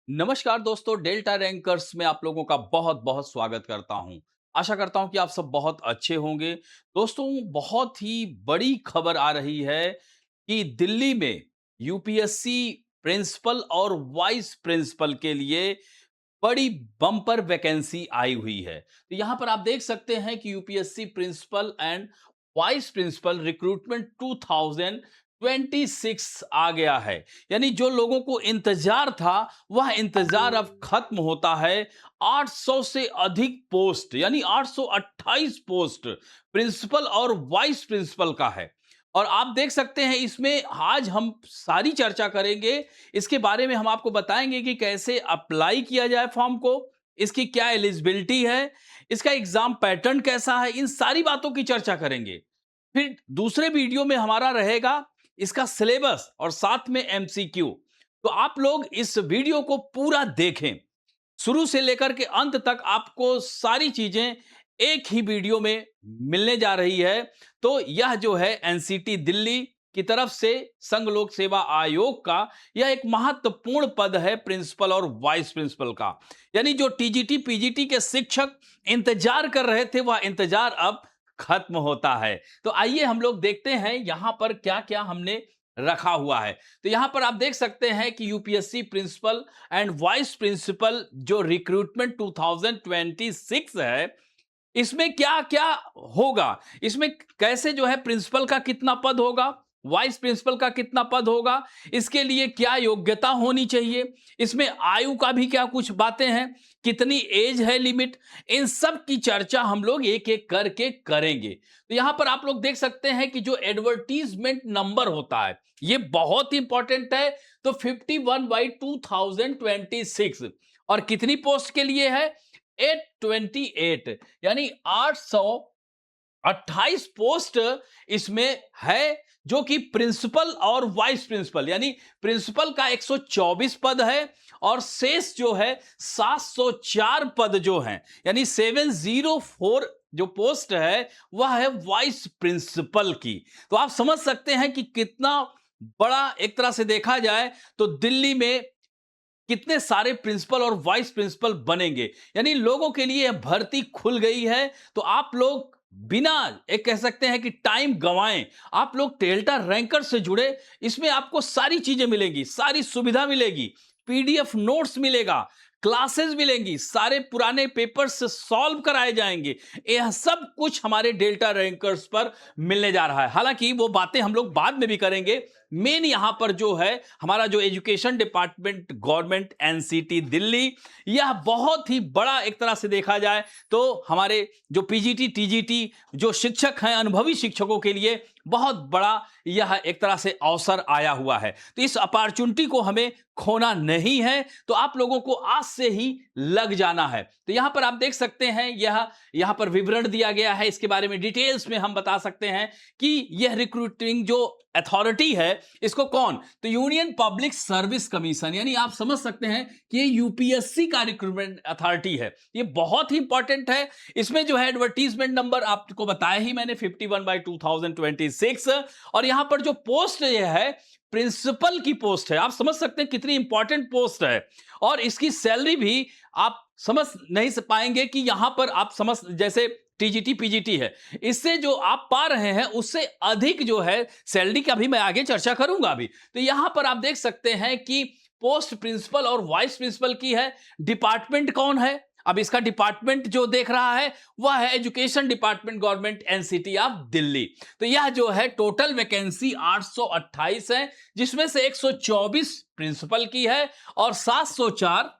नमस्कार दोस्तों, delta rankers में आप लोगों का बहुत बहुत स्वागत करता हूं। आशा करता हूं कि आप सब बहुत अच्छे होंगे। दोस्तों, बहुत ही बड़ी खबर आ रही है कि दिल्ली में यूपीएससी प्रिंसिपल और वाइस प्रिंसिपल के लिए बड़ी बम्पर वैकेंसी आई हुई है। तो यहां पर आप देख सकते हैं कि UPSC principal and vice principal recruitment 2026 आ गया है। यानी जो लोगों को इंतजार था, वह इंतजार अब खत्म होता है। 800 से अधिक पोस्ट, यानी 828 पोस्ट प्रिंसिपल और वाइस प्रिंसिपल का है। और आप देख सकते हैं, इसमें आज हम सारी चर्चा करेंगे। इसके बारे में हम आपको बताएंगे कि कैसे अप्लाई किया जाए फॉर्म को, इसकी क्या एलिजिबिलिटी है, इसका एग्जाम पैटर्न कैसा है, इन सारी बातों की चर्चा करेंगे। फिर दूसरे वीडियो में हमारा रहेगा इसका सिलेबस और साथ में एमसीक्यू। तो आप लोग इस वीडियो को पूरा देखें, शुरू से लेकर के अंत तक आपको सारी चीजें एक ही वीडियो में मिलने जा रही है। तो यह जो है एनसीटी दिल्ली की तरफ से संघ लोक सेवा आयोग का यह एक महत्वपूर्ण पद है, प्रिंसिपल और वाइस प्रिंसिपल का। यानी जो टीजीटी पीजीटी के शिक्षक इंतजार कर रहे थे, वह इंतजार अब खत्म होता है। तो आइए हम लोग देखते हैं यहां पर क्या क्या हमने रखा हुआ है। तो यहां पर आप देख सकते हैं कि UPSC principal and vice principal जो रिक्रूटमेंट 2026 है, इसमें क्या क्या होगा, इसमें कैसे जो है प्रिंसिपल का कितना पद होगा, वाइस प्रिंसिपल का कितना पद होगा, इसके लिए क्या योग्यता होनी चाहिए, इसमें आयु का भी क्या कुछ बातें हैं, कितनी एज है लिमिट, इन सब की चर्चा हम लोग एक एक करके करेंगे। तो यहां पर आप लोग देख सकते हैं कि जो एडवर्टीजमेंट नंबर होता है, ये बहुत इंपॉर्टेंट है। तो 51/2026 और कितनी पोस्ट के लिए है? 828, यानी 828 पोस्ट इसमें है, जो कि प्रिंसिपल और वाइस प्रिंसिपल, यानी प्रिंसिपल का 124 पद है और शेष जो है 704 पद जो हैं, यानी 704 जो पोस्ट है वह है वाइस प्रिंसिपल की। तो आप समझ सकते हैं कि कितना बड़ा, एक तरह से देखा जाए तो दिल्ली में कितने सारे प्रिंसिपल और वाइस प्रिंसिपल बनेंगे। यानी लोगों के लिए भर्ती खुल गई है। तो आप लोग बिना एक कह सकते हैं कि टाइम गंवाएं, आप लोग डेल्टा रैंकर से जुड़े। इसमें आपको सारी चीजें मिलेंगी, सारी सुविधा मिलेगी, पीडीएफ नोट्स मिलेगा, क्लासेस मिलेंगी, सारे पुराने पेपर्स सॉल्व कराए जाएंगे। यह सब कुछ हमारे डेल्टा रैंकर्स पर मिलने जा रहा है। हालांकि वो बातें हम लोग बाद में भी करेंगे। मेन यहां पर जो है हमारा जो education department government NCT Delhi, यह बहुत ही बड़ा, एक तरह से देखा जाए तो हमारे जो पीजीटी टीजीटी जो शिक्षक हैं, अनुभवी शिक्षकों के लिए बहुत बड़ा यह एक तरह से अवसर आया हुआ है। तो इस अपॉर्चुनिटी को हमें खोना नहीं है। तो आप लोगों को आज से ही लग जाना है। तो यहां पर आप देख सकते हैं, यहां पर विवरण दिया गया है। इसके बारे में डिटेल्स में हम बता सकते हैं कि यह रिक्रूटिंग जो अथॉरिटी है, इसको कौन? तो यूनियन पब्लिक सर्विस कमीशन, यानी आप समझ सकते हैं कि ये यूपीएससी का रिक्रूटमेंट अथॉरिटी है। ये बहुत ही इंपॉर्टेंट है। इसमें जो है एडवर्टीजमेंट नंबर आपको बताया ही मैंने, 51/2026। और यहां पर जो पोस्ट ये है, प्रिंसिपल की पोस्ट है। आप समझ सकते हैं कितनी इंपॉर्टेंट पोस्ट है। और इसकी सैलरी भी आप समझ नहीं पाएंगे कि यहां पर आप समझ, जैसे टीजीटी पीजीटी है, इससे जो आप पा रहे हैं उससे अधिक जो है सैलरी का भी मैं आगे चर्चा करूंगा अभी। तो यहां पर आप देख सकते हैं कि पोस्ट प्रिंसिपल और वाइस प्रिंसिपल की है। डिपार्टमेंट कौन है? अब इसका डिपार्टमेंट जो देख रहा है वह है education department government NCT of Delhi. तो यह जो है टोटल वैकेंसी 828 है, जिसमें से 124 प्रिंसिपल की है और 704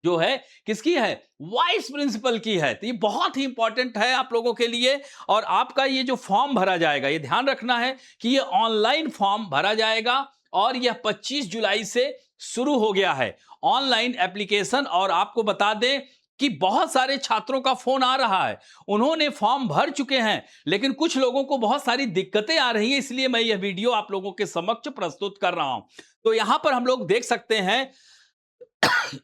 जो है किसकी है? वाइस प्रिंसिपल की है। तो ये बहुत ही इंपॉर्टेंट है आप लोगों के लिए। और आपका ये जो फॉर्म भरा जाएगा, ये ध्यान रखना है कि ये ऑनलाइन फॉर्म भरा जाएगा और यह 25 जुलाई से शुरू हो गया है ऑनलाइन एप्लीकेशन। और आपको बता दें कि बहुत सारे छात्रों का फोन आ रहा है, उन्होंने फॉर्म भर चुके हैं, लेकिन कुछ लोगों को बहुत सारी दिक्कतें आ रही हैं, इसलिए मैं यह वीडियो आप लोगों के समक्ष प्रस्तुत कर रहा हूं। तो यहां पर हम लोग देख सकते हैं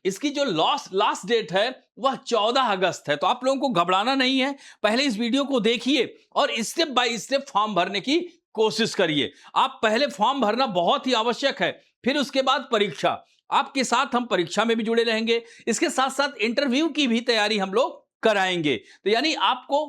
इसकी जो लास्ट डेट है वह 14 अगस्त है। तो आप लोगों को घबराना नहीं है, पहले इस वीडियो को देखिए और स्टेप बाय स्टेप फॉर्म भरने की कोशिश करिए। आप पहले फॉर्म भरना बहुत ही आवश्यक है, फिर उसके बाद परीक्षा। आपके साथ हम परीक्षा में भी जुड़े रहेंगे, इसके साथ साथ इंटरव्यू की भी तैयारी हम लोग कराएंगे। तो यानी आपको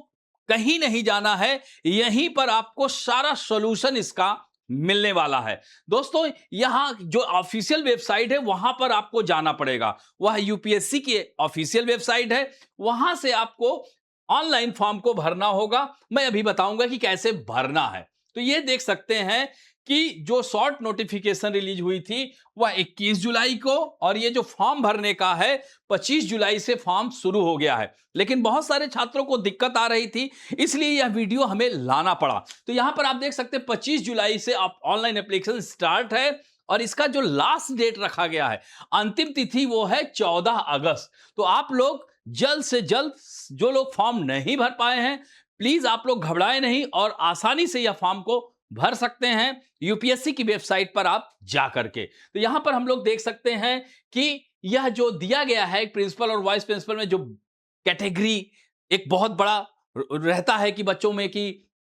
कहीं नहीं जाना है, यहीं पर आपको सारा सॉल्यूशन इसका मिलने वाला है। दोस्तों, यहां जो ऑफिशियल वेबसाइट है वहां पर आपको जाना पड़ेगा, वह यूपीएससी की ऑफिशियल वेबसाइट है, वहां से आपको ऑनलाइन फॉर्म को भरना होगा। मैं अभी बताऊंगा कि कैसे भरना है। तो ये देख सकते हैं कि जो शॉर्ट नोटिफिकेशन रिलीज हुई थी वह 21 जुलाई को, और ये जो फॉर्म भरने का है 25 जुलाई से फॉर्म शुरू हो गया है। लेकिन बहुत सारे छात्रों को दिक्कत आ रही थी, इसलिए यह वीडियो हमें लाना पड़ा। तो यहां पर आप देख सकते हैं 25 जुलाई से आप ऑनलाइन एप्लीकेशन स्टार्ट है, और इसका जो लास्ट डेट रखा गया है, अंतिम तिथि, वो है 14 अगस्त। तो आप लोग जल्द से जल्द, जो लोग फॉर्म नहीं भर पाए हैं, प्लीज आप लोग घबराएं नहीं और आसानी से यह फॉर्म को भर सकते हैं यूपीएससी की वेबसाइट पर आप जा करके। तो यहां पर हम लोग देख सकते हैं कि यह जो दिया गया है प्रिंसिपल और वाइस प्रिंसिपल में, जो कैटेगरी एक बहुत बड़ा रहता है कि बच्चों में कि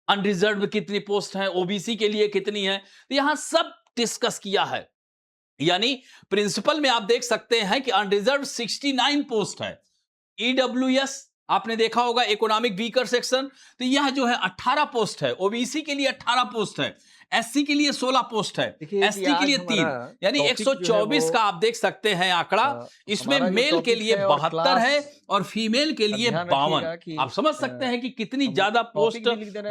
अनरिजर्व कितनी पोस्ट हैं, ओबीसी के लिए कितनी है, तो यहां सब डिस्कस किया है। यानी प्रिंसिपल में आप देख सकते हैं कि अनरिजर्व 69 पोस्ट है। ईडब्ल्यूएस आपने देखा होगा, इकोनॉमिक वीकर सेक्शन, तो यह जो है 18 पोस्ट है। ओबीसी के लिए 18 पोस्ट है, एससी के लिए 16 पोस्ट है, एसटी के लिए 3, यानी 124 का आप देख सकते हैं आंकड़ा। इसमें मेल के लिए 72 है और फीमेल के लिए 52। आप समझ सकते हैं कि कितनी ज्यादा पोस्ट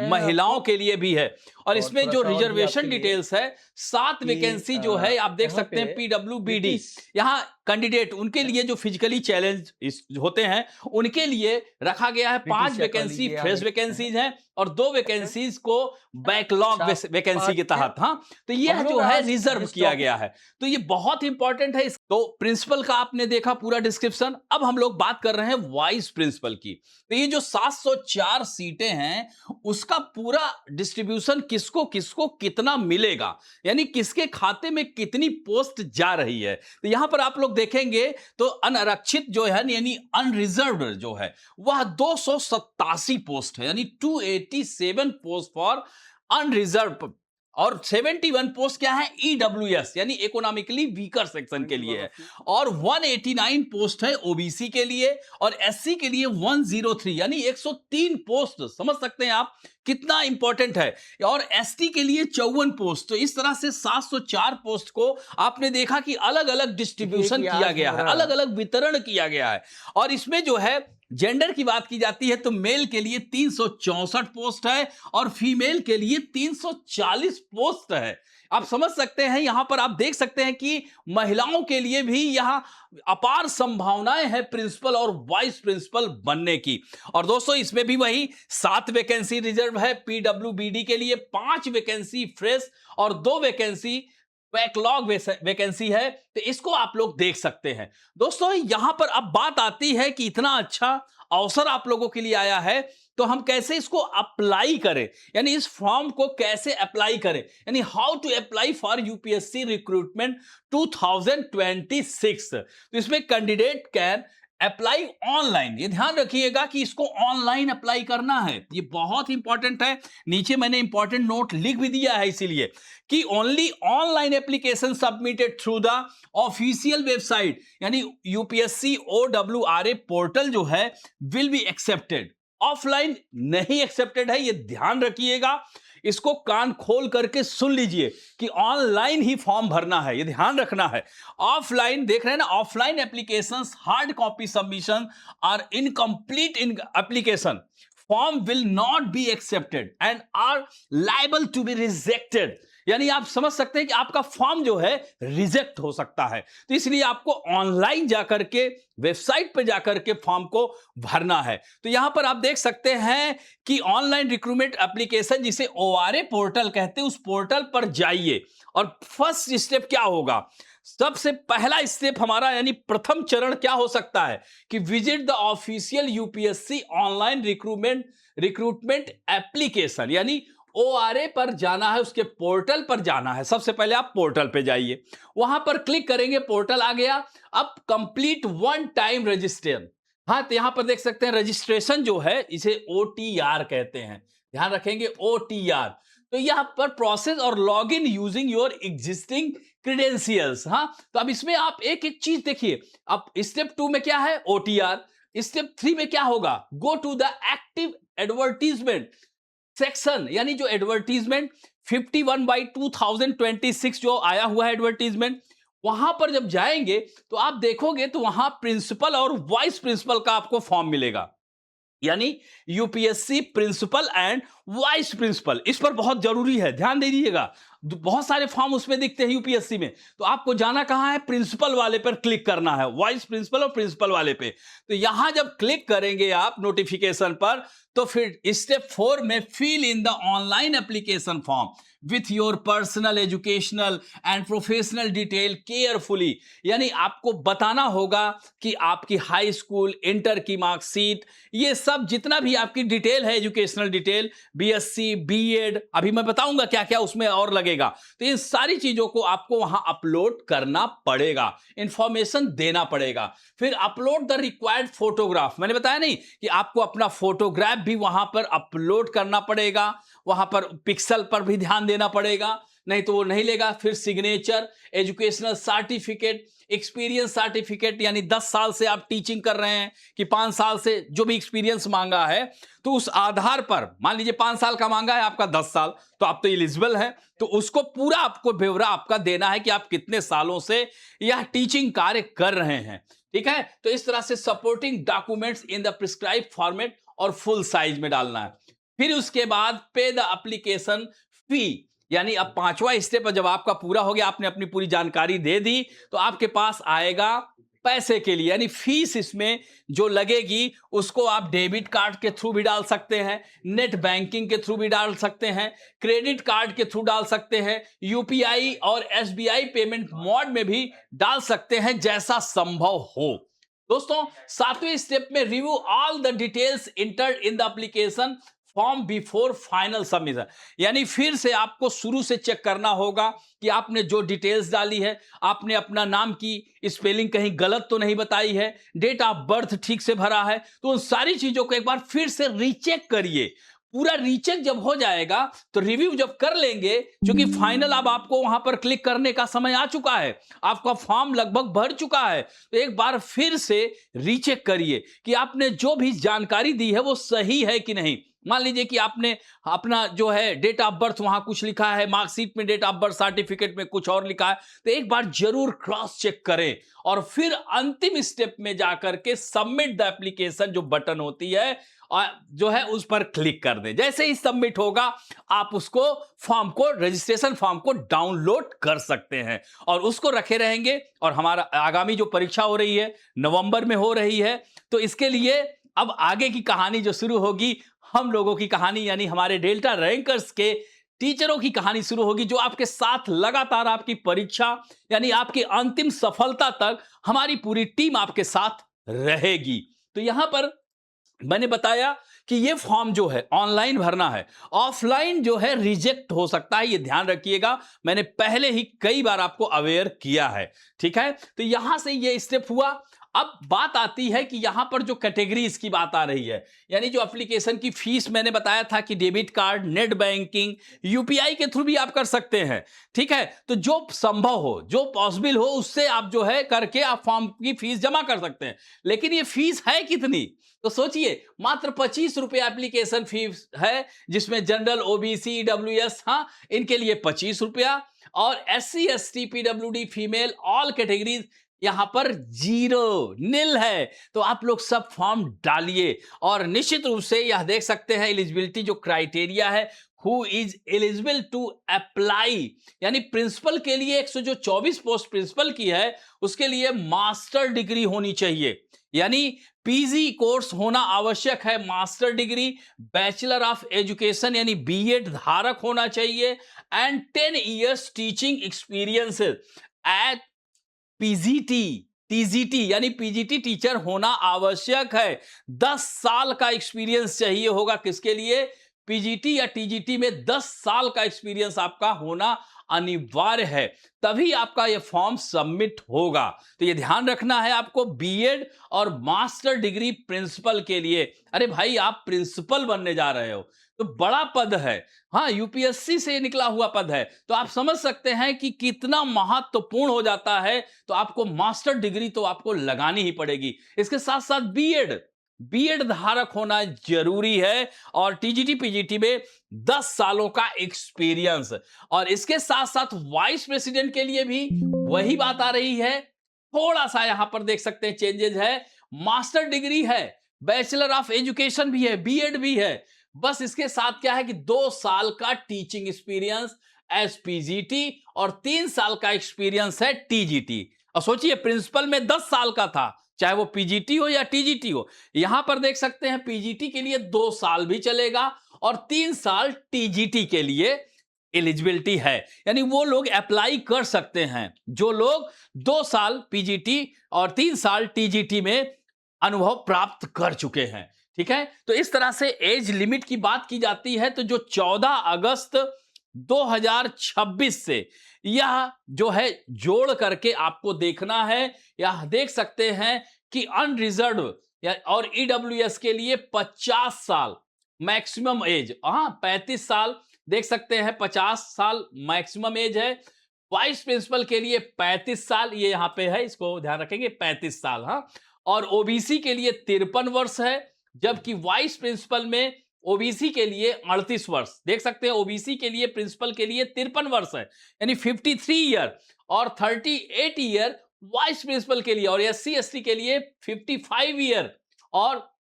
महिलाओं के लिए भी है। और इसमें जो रिजर्वेशन डिटेल्स है, 7 वैकेंसी जो है आप देख सकते हैं पीडब्ल्यूबीडी, यहां कैंडिडेट उनके लिए जो फिजिकली चैलेंज होते हैं उनके लिए रखा गया है। 5 वैकेंसी फ्रेश वैकेंसीज हैं और 2 वैकेंसीज को बैकलॉग वैकेंसी के तहत, हाँ, तो यह जो है रिजर्व किया गया है। तो ये बहुत इंपॉर्टेंट है। तो प्रिंसिपल का आपने देखा पूरा डिस्क्रिप्शन। अब हम लोग बात कर रहे हैं वाइस प्रिंसिपल की। तो ये जो 704 सीटें हैं उसका पूरा डिस्ट्रीब्यूशन किसको किसको कितना मिलेगा, यानी किसके खाते में कितनी पोस्ट जा रही है। तो यहां पर आप लोग देखेंगे तो अनारक्षित जो है यानी अनरिजर्व्ड जो है वह 287 पोस्ट है, यानी 287 पोस्ट फॉर अनरिजर्व, और 71 पोस्ट क्या है, ईडब्ल्यूएस यानी इकोनॉमिकली वीकर सेक्शन के लिए है, और 189 पोस्ट है ओबीसी के लिए, और एससी के लिए 103 यानी 103 पोस्ट। समझ सकते हैं आप कितना इंपॉर्टेंट है। और एसटी के लिए 54 पोस्ट। तो इस तरह से 704 पोस्ट को आपने देखा कि अलग अलग डिस्ट्रीब्यूशन किया गया है, अलग अलग वितरण किया गया है। और इसमें जो है जेंडर की बात की जाती है तो मेल के लिए 364 पोस्ट है और फीमेल के लिए 340 पोस्ट है। आप समझ सकते हैं, यहां पर आप देख सकते हैं कि महिलाओं के लिए भी यहां अपार संभावनाएं हैं प्रिंसिपल और वाइस प्रिंसिपल बनने की। और दोस्तों इसमें भी वही 7 वैकेंसी रिजर्व है पीडब्ल्यूबीडी के लिए, 5 वैकेंसी फ्रेश और 2 वैकेंसी बैकलॉग वैकेंसी है। तो इसको आप लोग देख सकते हैं। दोस्तों यहां पर अब बात आती है कि इतना अच्छा अवसर आप लोगों के लिए आया है तो हम कैसे इसको अप्लाई करें, यानी इस फॉर्म को कैसे अप्लाई करें, यानी how to apply for UPSC recruitment 2026। तो इसमें कैंडिडेट कैन अप्लाई ऑनलाइन। ये ध्यान रखिएगा कि इसको ऑनलाइन अप्लाई करना है, ये बहुत इंपॉर्टेंट है। नीचे मैंने इंपॉर्टेंट नोट लिख भी दिया है इसीलिए कि only online application submitted through the official website, यानी यूपीएससी ORRA पोर्टल जो है विल बी एक्सेप्टेड। ऑफलाइन नहीं एक्सेप्टेड है, ये ध्यान रखिएगा। इसको कान खोल करके सुन लीजिए कि ऑनलाइन ही फॉर्म भरना है, ये ध्यान रखना है। ऑफलाइन देख रहे हैं ना, offline applications hard copy submission are incomplete in application form will not be accepted and are liable to be rejected, यानी आप समझ सकते हैं कि आपका फॉर्म जो है रिजेक्ट हो सकता है। तो इसलिए आपको ऑनलाइन जाकर के वेबसाइट पर जाकर के फॉर्म को भरना है। तो यहां पर आप देख सकते हैं कि ऑनलाइन रिक्रूटमेंट एप्लीकेशन जिसे ORA पोर्टल कहते हैं, उस पोर्टल पर जाइए। और फर्स्ट स्टेप क्या होगा, सबसे पहला स्टेप हमारा यानी प्रथम चरण क्या हो सकता है कि visit the official UPSC online recruitment application, यानी ORA पर जाना है, उसके पोर्टल पर जाना है। सबसे पहले आप पोर्टल पे जाइए, वहां पर क्लिक करेंगे, पोर्टल आ गया। अब कंप्लीट वन टाइम रजिस्ट्रेशन, हाँ, तो यहां पर देख सकते हैं रजिस्ट्रेशन जो है इसे OTR कहते हैं, ध्यान रखेंगे OTR। तो यहाँ पर प्रोसेस और log in using your existing credentials. हाँ, तो अब इसमें आप एक एक चीज देखिए। अब स्टेप 2 में क्या है? ओटीआर। स्टेप 3 में क्या होगा? Go to the active advertisement section, यानी जो एडवर्टीजमेंट 51/2026 जो आया हुआ है एडवर्टीजमेंट, वहां पर जब जाएंगे तो आप देखोगे तो वहां प्रिंसिपल और वाइस प्रिंसिपल का आपको फॉर्म मिलेगा, यानी UPSC principal and vice principal. इस पर बहुत जरूरी है, ध्यान दे दीजिएगा। बहुत सारे फॉर्म उसमें दिखते हैं यूपीएससी में, तो आपको जाना कहां है? प्रिंसिपल वाले पर क्लिक करना है, वाइस प्रिंसिपल और प्रिंसिपल वाले पे। तो यहां जब क्लिक करेंगे आप नोटिफिकेशन पर, तो फिर स्टेप 4 में fill in the online application form with your personal educational and professional detail carefully, यानी आपको बताना होगा कि आपकी हाई स्कूल, इंटर की मार्कशीट, ये सब जितना भी आपकी डिटेल है, एजुकेशनल डिटेल, बीएससी, बीएड, अभी मैं बताऊंगा क्या क्या उसमें और लगेगा, तो इन सारी चीजों को आपको वहां अपलोड करना पड़ेगा, इंफॉर्मेशन देना पड़ेगा। फिर अपलोड द रिक्वायर्ड फोटोग्राफ, मैंने बताया नहीं कि आपको अपना फोटोग्राफ भी वहां पर अपलोड करना पड़ेगा, वहां पर पिक्सल पर भी ध्यान देना पड़ेगा, नहीं तो वो नहीं लेगा। फिर signature, educational certificate, experience certificate, यानी 10 साल से आप टीचिंग कर रहे हैं कि 5 साल से, जो भी एक्सपीरियंस मांगा है, तो उस आधार पर मान लीजिए 5 साल का मांगा है, आपका 10 साल, तो आप तो एलिजिबल हैं, तो उसको पूरा आपको ब्यौरा आपका देना है कि आप कितने सालों से यह टीचिंग कार्य कर रहे हैं। ठीक है, तो इस तरह से supporting documents in the prescribe format और फुल साइज में डालना है। फिर उसके बाद पे द एप्लीकेशन फी, यानी अब 5वां स्टेप जब आपका पूरा हो गया, आपने अपनी पूरी जानकारी दे दी, तो आपके पास आएगा पैसे के लिए, यानी फीस इसमें जो लगेगी उसको आप डेबिट कार्ड के थ्रू भी डाल सकते हैं, नेट बैंकिंग के थ्रू भी डाल सकते हैं, क्रेडिट कार्ड के थ्रू डाल सकते हैं, यूपीआई और एसबीआई पेमेंट मोड में भी डाल सकते हैं, जैसा संभव हो। दोस्तों, 7वें स्टेप में review all the details entered in the application form before final submission, यानी फिर से आपको शुरू से चेक करना होगा कि आपने जो डिटेल्स डाली है, आपने अपना नाम की स्पेलिंग कहीं गलत तो नहीं बताई है, डेट ऑफ बर्थ ठीक से भरा है, तो उन सारी चीजों को एक बार फिर से रीचेक करिए। पूरा रीचेक जब हो जाएगा तो रिव्यू जब कर लेंगे, क्योंकि फाइनल अब आपको वहां पर क्लिक करने का समय आ चुका है, आपका फॉर्म लगभग भर चुका है, तो एक बार फिर से रीचेक करिए कि आपने जो भी जानकारी दी है वो सही है कि नहीं। मान लीजिए कि आपने अपना जो है डेट ऑफ बर्थ वहां कुछ लिखा है, मार्कशीट में डेट ऑफ बर्थ, सर्टिफिकेट में कुछ और लिखा है, तो एक बार जरूर क्रॉस चेक करें और फिर अंतिम स्टेप में जाकर के सबमिट द एप्लीकेशन जो बटन होती है जो है उस पर क्लिक कर दें। जैसे ही सबमिट होगा, आप उसको फॉर्म को, रजिस्ट्रेशन फॉर्म को डाउनलोड कर सकते हैं और उसको रखे रहेंगे। और हमारा आगामी जो परीक्षा हो रही है, नवंबर में हो रही है, तो इसके लिए अब आगे की कहानी जो शुरू होगी, हम लोगों की कहानी, यानी हमारे डेल्टा रैंकर्स के टीचरों की कहानी शुरू होगी, जो आपके साथ लगातार आपकी परीक्षा, यानी आपकी अंतिम सफलता तक हमारी पूरी टीम आपके साथ रहेगी। तो यहां पर मैंने बताया कि ये फॉर्म जो है ऑनलाइन भरना है, ऑफलाइन जो है रिजेक्ट हो सकता है, ये ध्यान रखिएगा, मैंने पहले ही कई बार आपको अवेयर किया है। ठीक है, तो यहां से ये स्टेप हुआ। अब बात आती है कि यहां पर जो कैटेगरीज की बात आ रही है, यानी जो एप्लीकेशन की फीस मैंने बताया था कि debit card, net banking, UPI के थ्रू भी आप कर सकते हैं। ठीक है, तो जो संभव हो, जो पॉसिबल हो, उससे आप जो है करके आप फॉर्म की फीस जमा कर सकते हैं। लेकिन ये फीस है कितनी? तो सोचिए, मात्र 25 रुपए एप्लीकेशन फीस है, जिसमें जनरल, ओबीसी, ईडब्ल्यूएस, हाँ, इनके लिए 25 रुपया, और SC, ST, PWD, female, all categories यहां पर जीरो, नील है। तो आप लोग सब फॉर्म डालिए और निश्चित रूप से यह देख सकते हैं एलिजिबिलिटी जो क्राइटेरिया है, who is eligible to apply, यानी प्रिंसिपल के लिए 124 पोस्ट प्रिंसिपल की है, उसके लिए मास्टर डिग्री होनी चाहिए, यानी पीजी कोर्स होना आवश्यक है, master degree, bachelor of education यानी बीएड धारक होना चाहिए, and 10 years teaching experience eight PGT, TGT यानी पीजीटी टीचर होना आवश्यक है। 10 साल का एक्सपीरियंस चाहिए होगा, किसके लिए? पीजीटी या टीजीटी में 10 साल का एक्सपीरियंस आपका होना अनिवार्य है, तभी आपका ये फॉर्म सबमिट होगा। तो ये ध्यान रखना है आपको बीएड और मास्टर डिग्री प्रिंसिपल के लिए। अरे भाई, आप प्रिंसिपल बनने जा रहे हो तो बड़ा पद है, हाँ, यूपीएससी से निकला हुआ पद है, तो आप समझ सकते हैं कि कितना महत्वपूर्ण हो जाता है। तो आपको मास्टर डिग्री तो आपको लगानी ही पड़ेगी, इसके साथ साथ बीएड बीएड धारक होना जरूरी है, और टीजीटी पीजीटी में 10 सालों का एक्सपीरियंस। और इसके साथ साथ वाइस प्रेसिडेंट के लिए भी वही बात आ रही है। थोड़ा सा यहां पर देख सकते हैं चेंजेस है, मास्टर डिग्री है, बैचलर ऑफ एजुकेशन भी है, बीएड भी है, बस इसके साथ क्या है कि 2 साल का टीचिंग एक्सपीरियंस एस पीजीटी और 3 साल का एक्सपीरियंस है टीजीटी। और सोचिए, प्रिंसिपल में 10 साल का था, चाहे वो पीजीटी हो या टीजीटी हो। यहां पर देख सकते हैं पीजीटी के लिए 2 साल भी चलेगा और 3 साल टीजीटी के लिए एलिजिबिलिटी है, यानी वो लोग अप्लाई कर सकते हैं जो लोग 2 साल पीजीटी और 3 साल टीजीटी में अनुभव प्राप्त कर चुके हैं। ठीक है, तो इस तरह से एज लिमिट की बात की जाती है, तो जो 14 अगस्त 2026 से यह जो है जोड़ करके आपको देखना है। यह देख सकते हैं कि अनरिजर्व और ईडब्ल्यूएस के लिए 50 साल मैक्सिमम एज, हाँ 35 साल देख सकते हैं, 50 साल मैक्सिमम एज है। वाइस प्रिंसिपल के लिए 35 साल, ये यहां पे है, इसको ध्यान रखेंगे, 35 साल, हाँ। और ओबीसी के लिए 53 वर्ष है, जबकि वाइस प्रिंसिपल में ओबीसी के लिए 38 वर्ष देख सकते हैं, ओबीसी के लिए प्रिंसिपल के लिए 53 वर्ष है, यानी 53 ईयर, और 38 ईयर वाइस प्रिंसिपल के लिए, और एससी एसटी के लिए 55 ईयर, और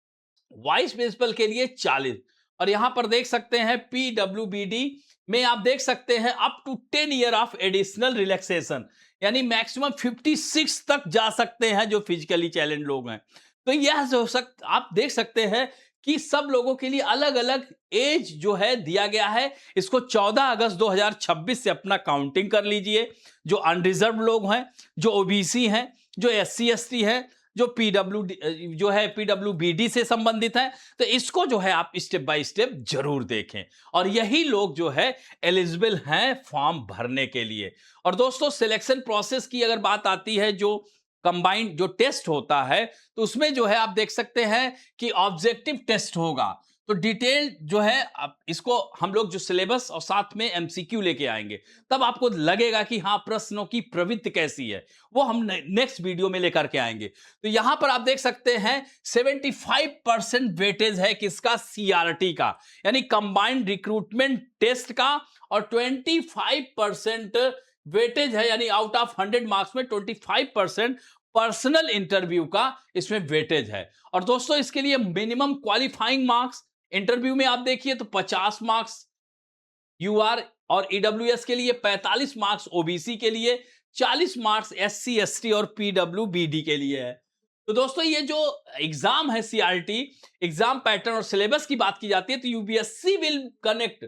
वाइस प्रिंसिपल के लिए 40। और यहां पर देख सकते हैं पीडब्ल्यूबीडी में आप देख सकते हैं up to 10 year of additional relaxation, यानी मैक्सिमम 56 तक जा सकते हैं जो फिजिकली चैलेंज लोग हैं। तो यह जो आप देख सकते हैं कि सब लोगों के लिए अलग अलग एज जो है दिया गया है। इसको 14 अगस्त 2026 से अपना काउंटिंग कर लीजिए। जो अनरिजर्व लोग हैं, जो ओबीसी हैं, जो एससी एसटी हैं, जो पीडब्ल्यूबीडी से संबंधित है, तो इसको जो है आप स्टेप बाय स्टेप जरूर देखें, और यही लोग जो है एलिजिबल हैं फॉर्म भरने के लिए। और दोस्तों, सिलेक्शन प्रोसेस की अगर बात आती है, जो कंबाइंड जो टेस्ट होता है, तो उसमें जो है आप देख सकते हैं कि ऑब्जेक्टिव टेस्ट होगा। तो डिटेल जो है अब इसको हम लोग जो सिलेबस और साथ में एमसीक्यू लेके आएंगे, तब आपको लगेगा कि हाँ प्रश्नों की प्रवृत्ति कैसी है, वो हम नेक्स्ट वीडियो में लेकर के आएंगे। तो यहां पर आप देख सकते हैं 75% वेटेज है किसका, सीआरटी का, यानी कंबाइंड रिक्रूटमेंट टेस्ट का, और 25% वेटेज है, यानी आउट ऑफ 100 मार्क्स में 25% पर्सनल इंटरव्यू का इसमें वेटेज है। और दोस्तों, इसके लिए मिनिमम क्वालिफाइंग मार्क्स इंटरव्यू में आप देखिए तो 50 मार्क्स यूआर और ईडब्ल्यूएस के लिए, 45 मार्क्स ओबीसी के लिए, 40 मार्क्स एससी एसटी और पीडब्ल्यूबीडी के लिए है। तो दोस्तों, ये जो एग्जाम है सीआरटी एग्जाम पैटर्न और सिलेबस की बात की जाती है, तो यूपीएससी विल कंडक्ट,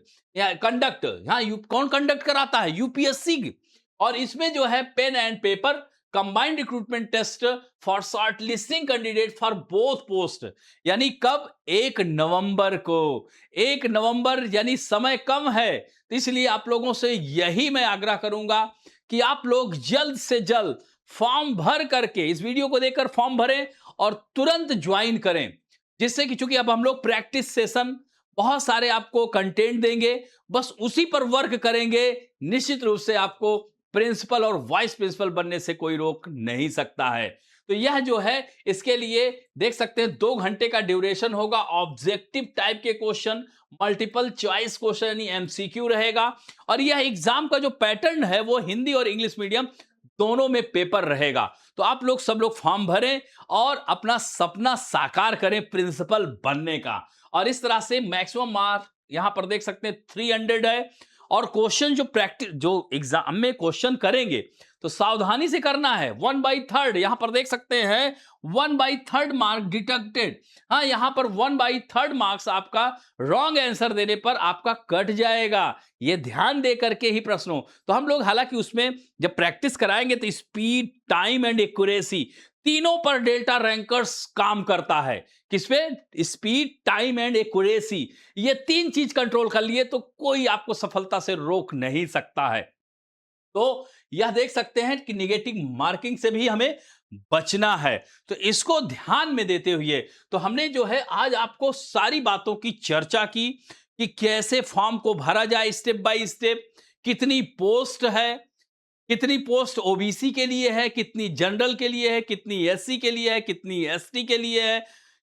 हाँ कौन कंडक्ट कराता है, यूपीएससी। और इसमें जो है pen and paper combined recruitment test for shortlisting candidate for both post, यानी कब, 1 नवंबर को, 1 नवंबर, यानी समय कम है। तो इसलिए आप लोगों से यही मैं आग्रह करूंगा कि आप लोग जल्द से जल्द फॉर्म भर करके, इस वीडियो को देखकर फॉर्म भरें और तुरंत ज्वाइन करें, जिससे कि चूंकि अब हम लोग प्रैक्टिस सेशन बहुत सारे आपको कंटेंट देंगे, बस उसी पर वर्क करेंगे, निश्चित रूप से आपको प्रिंसिपल और वाइस प्रिंसिपल बनने से कोई रोक नहीं सकता है। तो यह जो है, इसके लिए देख सकते हैं 2 घंटे का ड्यूरेशन होगा, ऑब्जेक्टिव टाइप के क्वेश्चन, मल्टीपल चॉइस क्वेश्चन यानी एमसीक्यू रहेगा, और यह एग्जाम का जो पैटर्न है वो हिंदी और इंग्लिश मीडियम दोनों में पेपर रहेगा। तो आप लोग सब लोग फॉर्म भरें और अपना सपना साकार करें प्रिंसिपल बनने का। और इस तरह से मैक्सिमम मार्क यहां पर देख सकते हैं 300 है, और क्वेश्चन जो प्रैक्टिस जो एग्जाम में क्वेश्चन करेंगे तो सावधानी से करना है। 1/3 यहां पर देख सकते हैं 1/3 मार्क डिडक्टेड, हाँ यहां पर 1/3 मार्क्स आपका रॉन्ग आंसर देने पर आपका कट जाएगा, ये ध्यान दे करके ही प्रश्नों। तो हम लोग हालांकि उसमें जब प्रैक्टिस कराएंगे तो स्पीड, टाइम एंड एक्यूरेसी तीनों पर डेल्टा रैंकर्स काम करता है। किस पे, स्पीड, टाइम एंड एक्यूरेसी, ये 3 चीज कंट्रोल कर लिए तो कोई आपको सफलता से रोक नहीं सकता है। तो यह देख सकते हैं कि निगेटिव मार्किंग से भी हमें बचना है। तो इसको ध्यान में देते हुए तो हमने जो है आज आपको सारी बातों की चर्चा की कि कैसे फॉर्म को भरा जाए स्टेप बाय स्टेप, कितनी पोस्ट है, कितनी पोस्ट ओबीसी के लिए है, कितनी जनरल के लिए है, कितनी एससी के लिए है, कितनी एसटी के लिए है,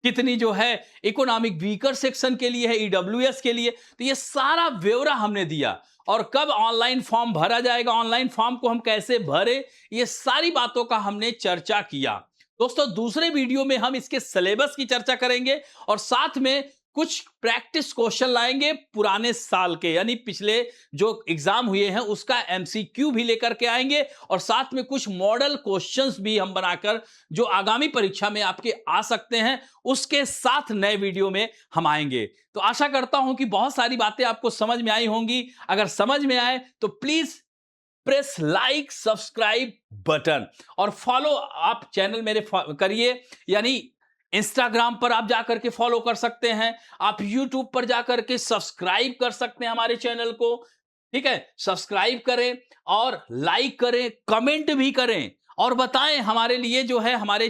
कितनी जो है इकोनॉमिक वीकर सेक्शन के लिए है, ईडब्ल्यूएस के लिए। तो ये सारा ब्यौरा हमने दिया। और कब ऑनलाइन फॉर्म भरा जाएगा, ऑनलाइन फॉर्म को हम कैसे भरे, ये सारी बातों का हमने चर्चा किया। दोस्तों दूसरे वीडियो में हम इसके सिलेबस की चर्चा करेंगे और साथ में कुछ प्रैक्टिस क्वेश्चन लाएंगे पुराने साल के, यानी पिछले जो एग्जाम हुए हैं उसका एमसीक्यू भी लेकर के आएंगे और साथ में कुछ मॉडल क्वेश्चंस भी हम बनाकर जो आगामी परीक्षा में आपके आ सकते हैं उसके साथ नए वीडियो में हम आएंगे। तो आशा करता हूं कि बहुत सारी बातें आपको समझ में आई होंगी। अगर समझ में आए तो please press like subscribe button और फॉलो आप चैनल मेरे करिए, यानी इंस्टाग्राम पर आप जाकर के फॉलो कर सकते हैं, आप यूट्यूब पर जाकर के सब्सक्राइब कर सकते हैं हमारे चैनल को। ठीक है, सब्सक्राइब करें और लाइक करें, कमेंट भी करें और बताएं हमारे लिए जो है हमारा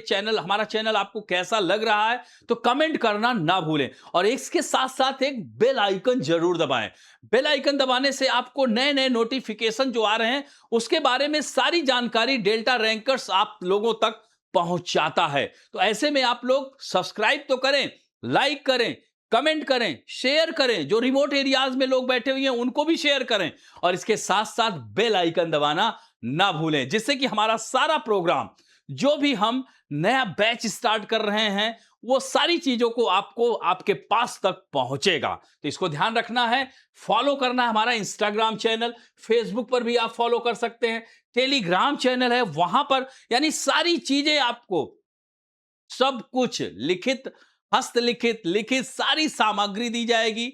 चैनल आपको कैसा लग रहा है, तो कमेंट करना ना भूलें। और इसके साथ साथ एक बेल आइकन जरूर दबाएं। बेल आइकन दबाने से आपको नए नए नोटिफिकेशन जो आ रहे हैं उसके बारे में सारी जानकारी डेल्टा रैंकर्स आप लोगों तक पहुंचाता है। तो ऐसे में आप लोग सब्सक्राइब तो करें, लाइक करें, कमेंट करें, शेयर करें, जो रिमोट एरियाज में लोग बैठे हुए हैं उनको भी शेयर करें और इसके साथ साथ बेल आइकन दबाना ना भूलें, जिससे कि हमारा सारा प्रोग्राम जो भी हम नया बैच स्टार्ट कर रहे हैं वो सारी चीजों को आपको आपके पास तक पहुंचेगा। तो इसको ध्यान रखना है, फॉलो करना है हमारा इंस्टाग्राम चैनल, फेसबुक पर भी आप फॉलो कर सकते हैं, टेलीग्राम चैनल है वहां पर, यानी सारी चीजें आपको सब कुछ लिखित, हस्तलिखित, लिखित सारी सामग्री दी जाएगी,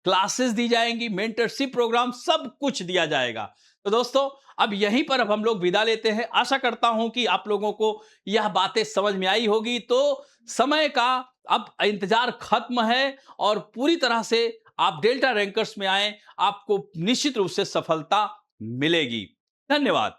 क्लासेस दी जाएंगी, मेंटरशिप प्रोग्राम सब कुछ दिया जाएगा। तो दोस्तों अब यहीं पर अब हम लोग विदा लेते हैं। आशा करता हूं कि आप लोगों को यह बातें समझ में आई होगी। तो समय का अब इंतजार खत्म है और पूरी तरह से आप डेल्टा रैंकर्स में आए, आपको निश्चित रूप से सफलता मिलेगी। धन्यवाद।